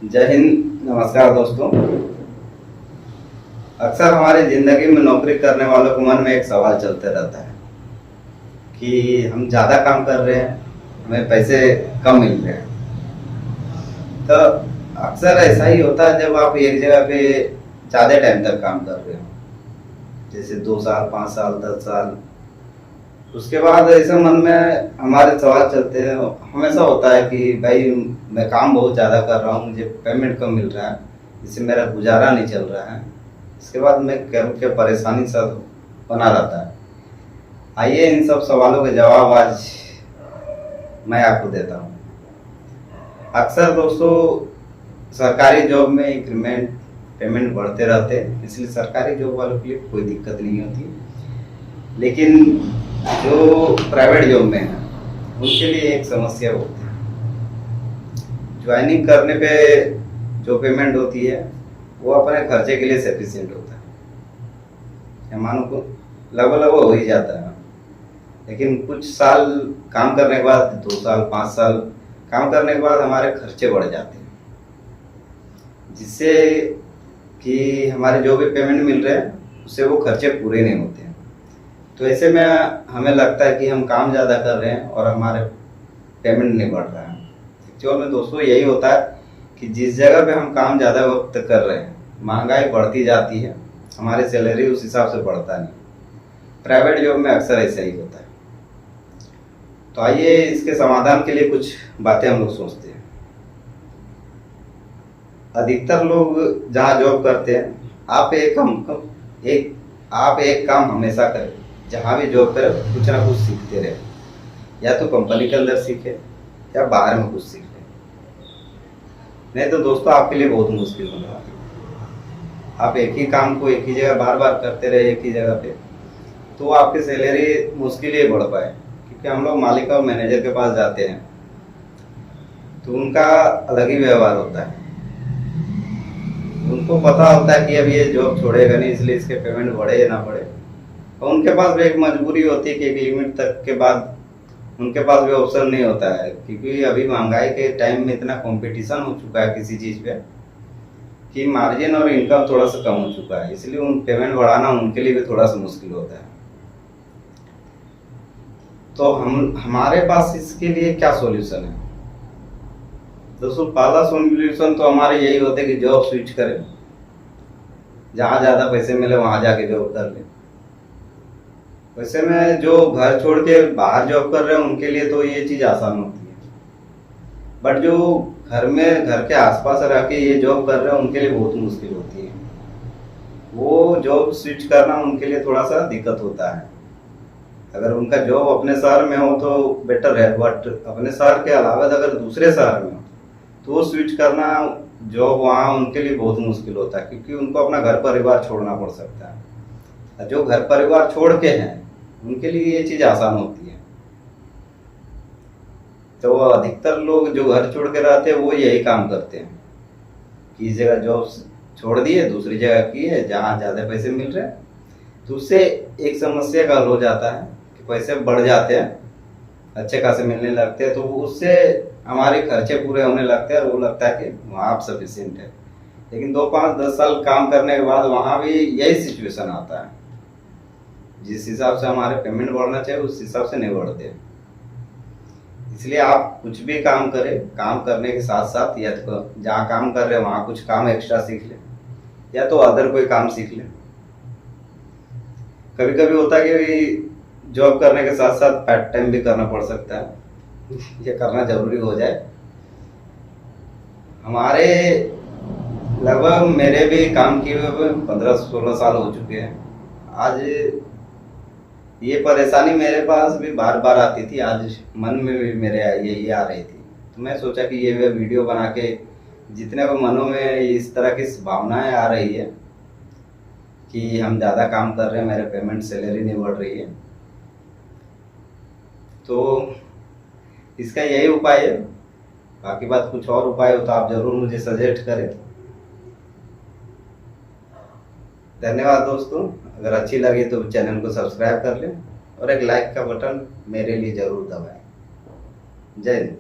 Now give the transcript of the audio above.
जय हिंद, नमस्कार दोस्तों। अक्सर हमारी ज़िंदगी में नौकरी करने वालों के मन में एक सवाल चलते रहता है कि हम ज़्यादा काम कर रहे हैं, हमें पैसे कम मिल रहे हैं। तो अक्सर ऐसा ही होता है जब आप एक जगह पे ज़्यादा टाइम तक काम कर रहे हो, जैसे 2 साल, 5 साल, 10 साल। उसके बाद ऐसे मन में हमारे सवाल चलते हैं, हमेशा होता है कि भाई मैं काम बहुत ज़्यादा कर रहा हूँ, मुझे पेमेंट कम मिल रहा है, इससे मेरा गुजारा नहीं चल रहा है। इसके बाद मैं क्या परेशानी सब बना रहता है। आइए इन सब सवालों के जवाब आज मैं आपको देता हूँ। अक्सर दोस्तों सरकारी जॉब में इंक्रीमेंट पेमेंट बढ़ते रहते हैं, इसलिए सरकारी जॉब वालों के लिए कोई दिक्कत नहीं होती। लेकिन जो प्राइवेट जॉब में है उनके लिए एक समस्या होती है। ज्वाइनिंग करने पे जो पेमेंट होती है वो अपने खर्चे के लिए सफिशिएंट होता है, मानो को लगभग हो ही जाता है। लेकिन कुछ साल काम करने के बाद, 2 साल 5 साल काम करने के बाद हमारे खर्चे बढ़ जाते हैं, जिससे कि हमारे जो भी पेमेंट मिल रहे हैं उससे वो खर्चे पूरे नहीं होते हैं। तो ऐसे में हमें लगता है कि हम काम ज़्यादा कर रहे हैं और हमारे पेमेंट नहीं बढ़ रहा है। एक्चुअल में दोस्तों यही होता है कि जिस जगह पे हम काम ज़्यादा वक्त कर रहे हैं, महंगाई बढ़ती जाती है, हमारी सैलरी उस हिसाब से बढ़ता नहीं। प्राइवेट जॉब में अक्सर ऐसा ही होता है। तो आइए इसके समाधान के लिए कुछ बातें हम लोग सोचते हैं। अधिकतर लोग जहाँ जॉब करते हैं, आप एक काम हमेशा करें, जहाँ भी जॉब करें कुछ ना कुछ सीखते रहे। या तो कंपनी के अंदर सीखे या बाहर में कुछ सीखे, नहीं तो दोस्तों आपके लिए बहुत मुश्किल होगा। आप एक ही काम को एक ही जगह बार बार करते रहे एक ही जगह पे, तो आपकी सैलरी मुश्किल ही बढ़ पाए। क्योंकि हम लोग मालिक और मैनेजर के पास जाते हैं तो उनका अलग ही व्यवहार होता है। उनको पता होता है कि अब ये जॉब छोड़ेगा नहीं, इसलिए इसके पेमेंट बढ़े या ना बढ़े। और उनके पास भी एक मजबूरी होती है कि एक लिमिट तक के बाद उनके पास भी ऑप्शन नहीं होता है। क्योंकि अभी महंगाई के टाइम में इतना कंपटीशन हो चुका है किसी चीज़ पे कि मार्जिन और इनकम थोड़ा सा कम हो चुका है, इसलिए उन पेमेंट बढ़ाना उनके लिए भी थोड़ा सा मुश्किल होता है। तो हमारे पास इसके लिए क्या सॉल्यूशन है दोस्तों? पहला सॉल्यूशन तो हमारे यही होता है कि जॉब स्विच करें, जहाँ ज़्यादा पैसे मिले वहाँ जाके जॉब कर ले। वैसे में जो घर छोड़ के बाहर जॉब कर रहे हैं उनके लिए तो ये चीज़ आसान होती है, बट जो घर के आसपास रह के ये जॉब कर रहे हैं उनके लिए बहुत मुश्किल होती है। वो जॉब स्विच करना उनके लिए थोड़ा सा दिक्कत होता है। अगर उनका जॉब अपने शहर में हो तो बेटर है, बट अपने शहर के अलावा अगर दूसरे शहर में हो तो वो स्विच करना जॉब वहाँ उनके लिए बहुत मुश्किल होता है, क्योंकि उनको अपना घर परिवार छोड़ना पड़ सकता है। जो घर परिवार छोड़ के हैं उनके लिए ये चीज़ आसान होती है। तो अधिकतर लोग जो घर छोड़ के रहते हैं वो यही काम करते हैं कि इस जगह जॉब छोड़ दिए, दूसरी जगह की है जहाँ ज़्यादा पैसे मिल रहे हैं। तो उससे एक समस्या का हल हो जाता है कि पैसे बढ़ जाते हैं, अच्छे खासे मिलने लगते हैं, तो उससे हमारे खर्चे पूरे होने लगते हैं और वो लगता है कि वहाँ आप सफिशिएंट है। लेकिन 2, 5, 10 साल काम करने के बाद वहाँ भी यही सिचुएशन आता है। जिस हिसाब से हमारे पेमेंट बढ़ना चाहिए उस हिसाब से नहीं बढ़ते। इसलिए आप कुछ भी काम करें, काम करने के साथ साथ या तो जहाँ काम कर रहे हैं वहाँ कुछ काम एक्स्ट्रा सीख लें, या तो अदर कोई काम सीख लें। कभी कभी होता है कि जॉब करने के साथ साथ पार्ट टाइम भी करना पड़ सकता है, ये करना जरूरी हो जाए। हमारे लगभग मेरे भी काम किए हुए 15-16 साल हो चुके हैं। आज ये परेशानी मेरे पास भी बार बार आती थी, आज मन में भी मेरे यही आ रही थी। तो मैं सोचा कि ये वीडियो बना के जितने को मनों में इस तरह की भावनाएं आ रही है कि हम ज़्यादा काम कर रहे हैं, मेरे पेमेंट सैलरी नहीं बढ़ रही है, तो इसका यही उपाय है। बाकी बात कुछ और उपाय हो तो आप ज़रूर मुझे सजेस्ट करें। धन्यवाद दोस्तों। अगर अच्छी लगी तो चैनल को सब्सक्राइब कर लें और एक लाइक का बटन मेरे लिए ज़रूर दबाएं। जय हिंद।